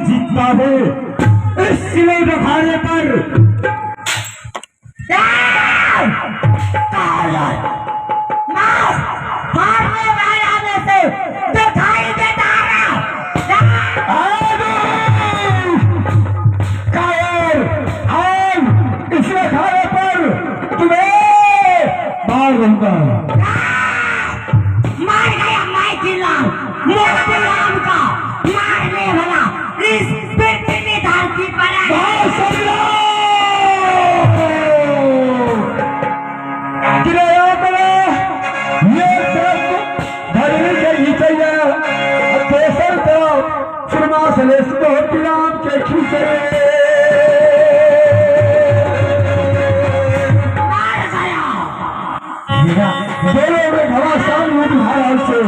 जितना दे इस सिले दिखाने पर मारने वाला में से दिखाई देता इसमें खाने पर तुम्हें मार दूंगा। मार गया मैं किलाम मोती राम का मारने वाला इस पृथ्वी धरती पर दोनों में घमासान हुई बिहार से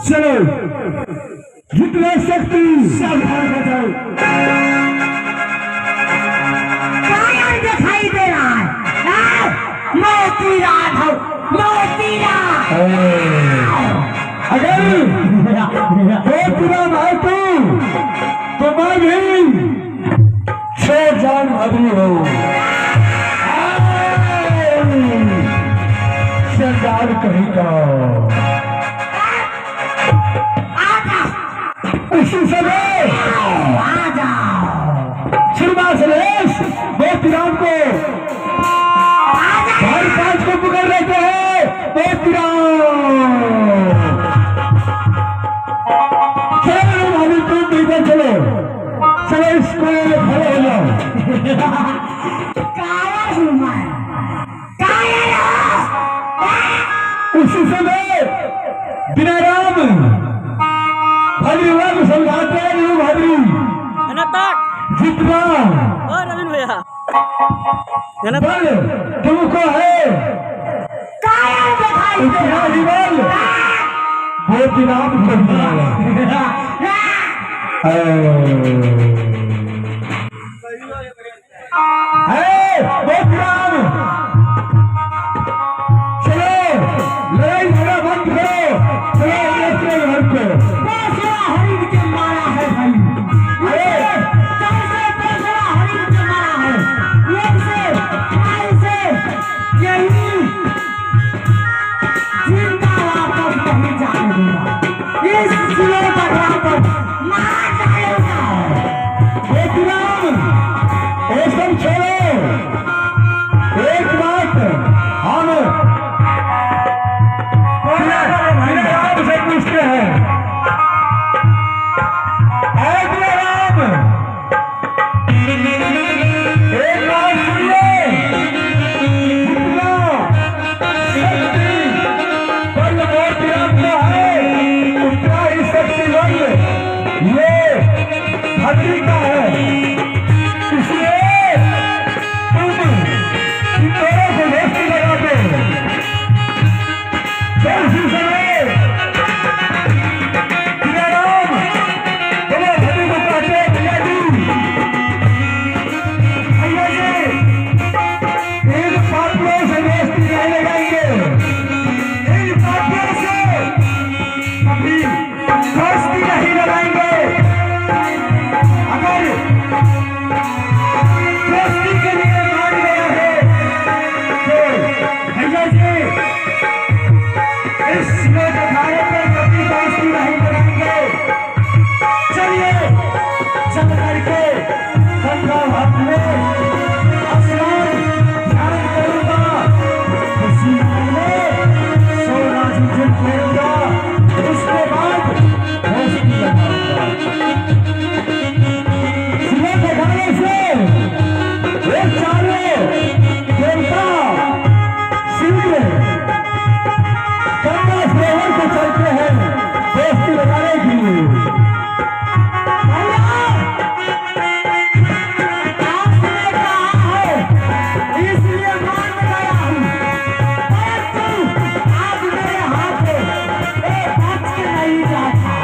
चलो जितना शक्ति सब बचाओ। कायर दिखाई दे रहा है मोती राघव मोती अगर मोतीराम है तो मैं भी छह जान भाभी हो सरदार कहीं का उसी समय श्रीमासलेश मोतीराम को हर पांच को पकड़ लेते हैं। मोतीराम चलो भाभी तुम भीतर चलो चलो इसको खड़े हो जाओ। कायर हूँ मैं कायर उसी समय दिनाराम भद्रीवाद समझाते हैं भद्री जितना रविन भैया बल तुमको है कायर दिखाई दे उतना ही बल मोतीराम को मोतीराम चलो लड़ाई झगड़ा बंद करो। चलो घर को हरिन के मारा है भाई। अरे बहादुरी का है, इसलिए तुम इन दोनों को दोस्ती लगा दो। तो उसी समय श्री राम तुम्हें भली को कहते हैं, भैया जी इन पापियों से दोस्ती नहीं लगाएंगे, इन पापियों से कभी दोस्ती नहीं लगाएंगे। अगर दोस्ती के लिए मान गया है तो भैया जी इस लोकधारे पर कभी दोस्ती नहीं लगाएंगे। चलिए चल करके गंगा घाट में स्नान ध्यान करूंगा, उसी में सोना जी खेलूंगा, उसके बाद दोस्ती लगाऊंगा। सुबह के गाने से ये चारों देवता शिव गंगा सरोवर को चलते हैं दोस्ती लगाने के लिए। आपने कहा है इसलिए मान गया हूँ, परंतु आज मेरे हाथ में एक बच के नहीं जाता।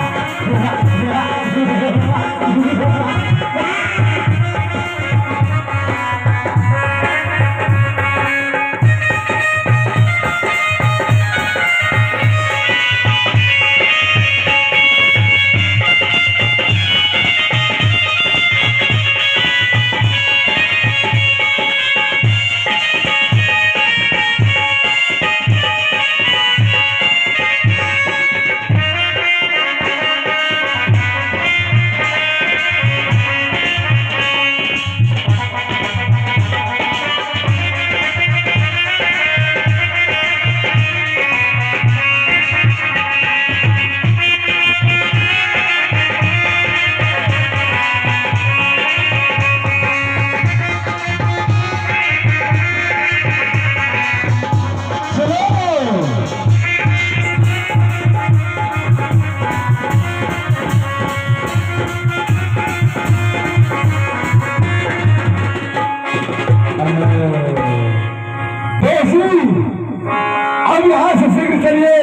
अब यहाँ से शीघ्र चलिए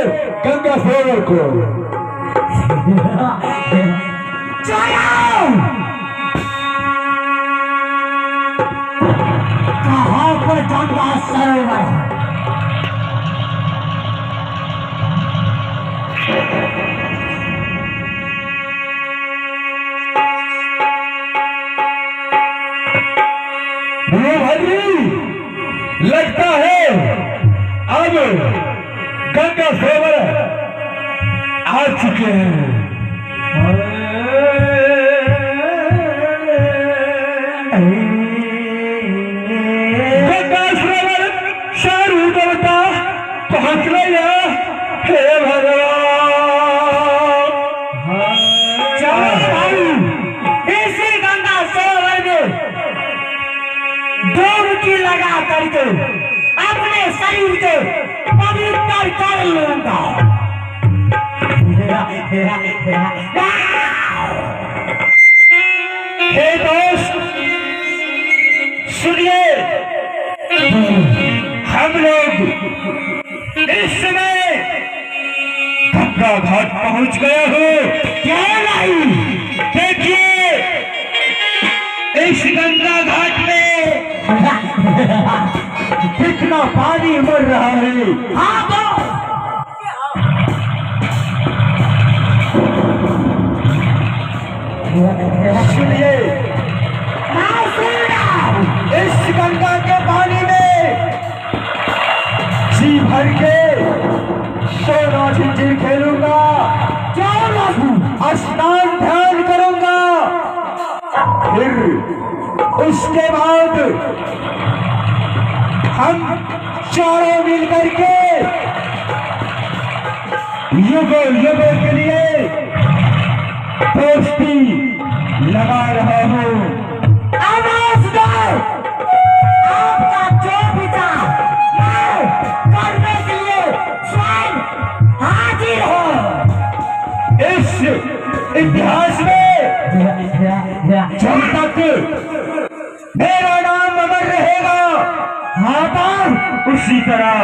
गंगा सरोवर को। चलो कहाँ पर गंगा सरोवर है? लगता है अब गंगा सरोवर आ चुके हैं। गंगा सरोवर शारू देवता पहुंच गया। हे भगवान चलो भाई इसी गंगा सरोवर में डुबकी लगा करके अपने शरीर को पवित्र कर लूंगा। हे दोस्त सुनिए, हम लोग इस समय गंगा घाट पहुंच गए हो। क्या नहीं देखिए इस गंगा घाट में कितना पानी मर रहा है। हाँ तो सुनिए मैं सुन रहा हूँ। इस गंगा के पानी में जी भर के सोना झिझिर खेलूंगा, स्नान ध्यान करूंगा, फिर उसके बाद हम चारों मिल करके युगों युगों के लिए दोस्ती लगा रहा हूँ। आवाज दो, आपका जो पिता मैं करने के लिए स्वयं हाजिर हो। इस इतिहास में जब तक मेरा नाम अमर रहेगा, हाँ तो उसी तरह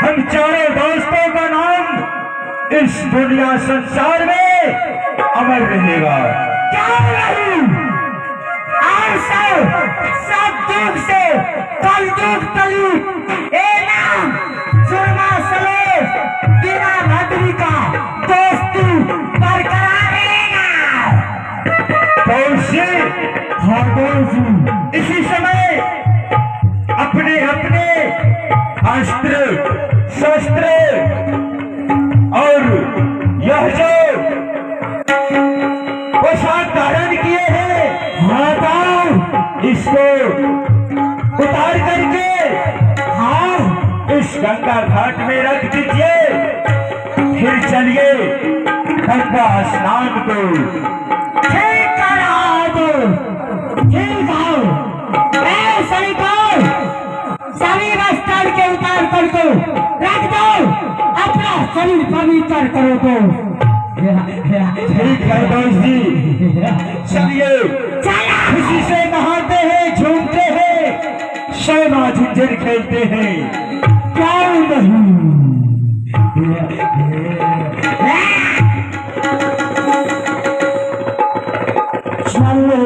हम चारों दोस्तों का नाम इस दुनिया संसार में अमर रहेगा। क्यों नहीं? और सब दुख से कल दुख तली ए नाम सुरमा सलेश बिना भद्री का दोस्ती बरकरार रहेगा। इसी समय अपने अपने अस्त्र शस्त्र और यह जो पोशाक धारण किए हैं, इसको उतार करके इस गंगा घाट में रख दीजिए। फिर चलिए गंगा स्नान को। ठीक है, सभी वस्त्र के उतार करके रख दो, अपना शरीर पवित्र करो तो। ठीक है दोस्त जी, चलिए खुशी से नहाते हैं, झूमते हैं, शैमा झुंझर खेलते हैं। क्यों नहीं? चलो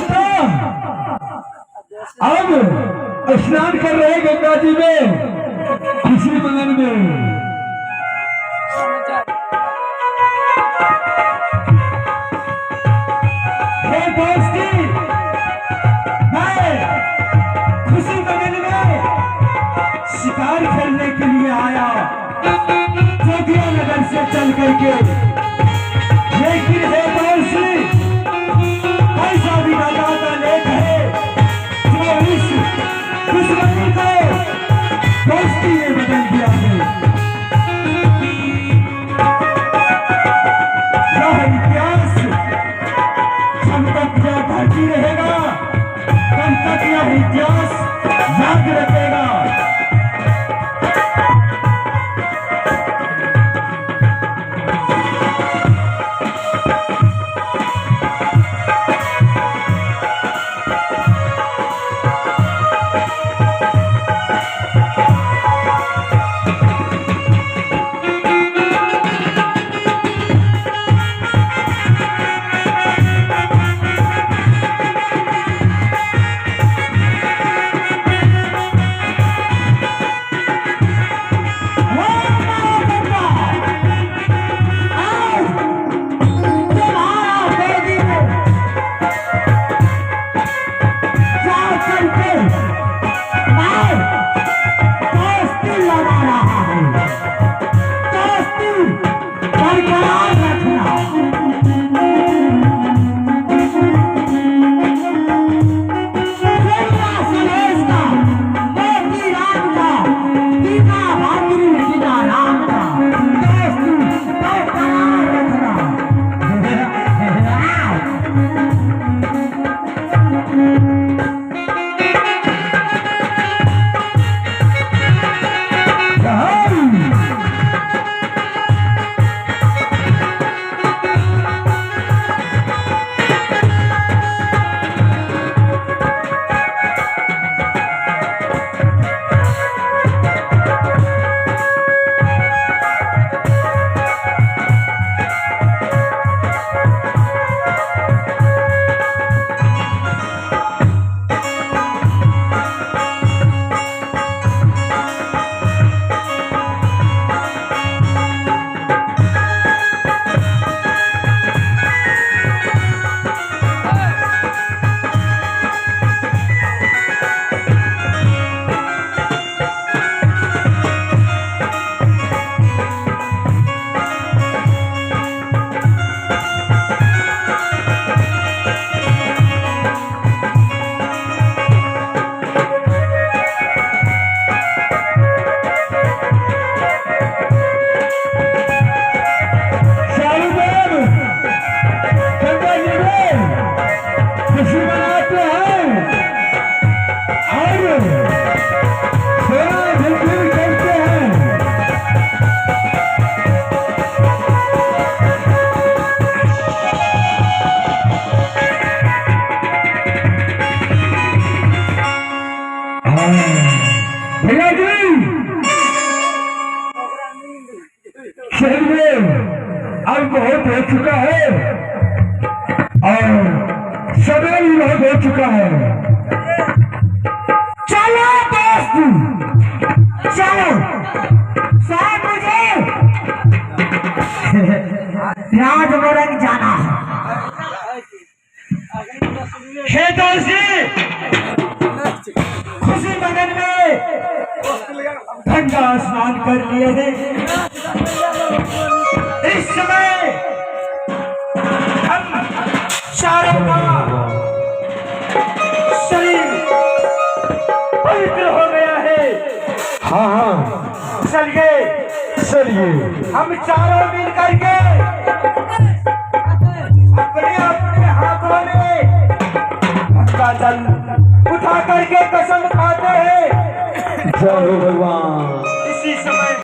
तो अब स्नान कर रहे हैं गंगा जी में, खुशी मगन में। दोस्ती मैं खुशी मगन में शिकार खेलने के लिए आया जोगिया नगर से चल करके, लेकिन है दोस्ती ऐसा भी दादा का लेख है जो इस दुश्मनी को दोस्ती ने बदल दिया है। यह इतिहास जब तक यह धरती रहेगा तब तक यह इतिहास याद रखेगा। अब बहुत हो चुका है और समय भी बहुत हो चुका है। चलो दोस्त, चलो साहब, मुझे राजमरंग जाना हे दोस्ती, खुशी मगन में ठंडा स्नान कर लिए हैं। इस समय हम चारों का शरीर पवित्र हो गया है। हाँ हाँ, चलिए हम चारों मिल करके अपने अपने हाथों में गंगा जल उठा करके कसम खाते हैं। जय हो भगवान। इसी समय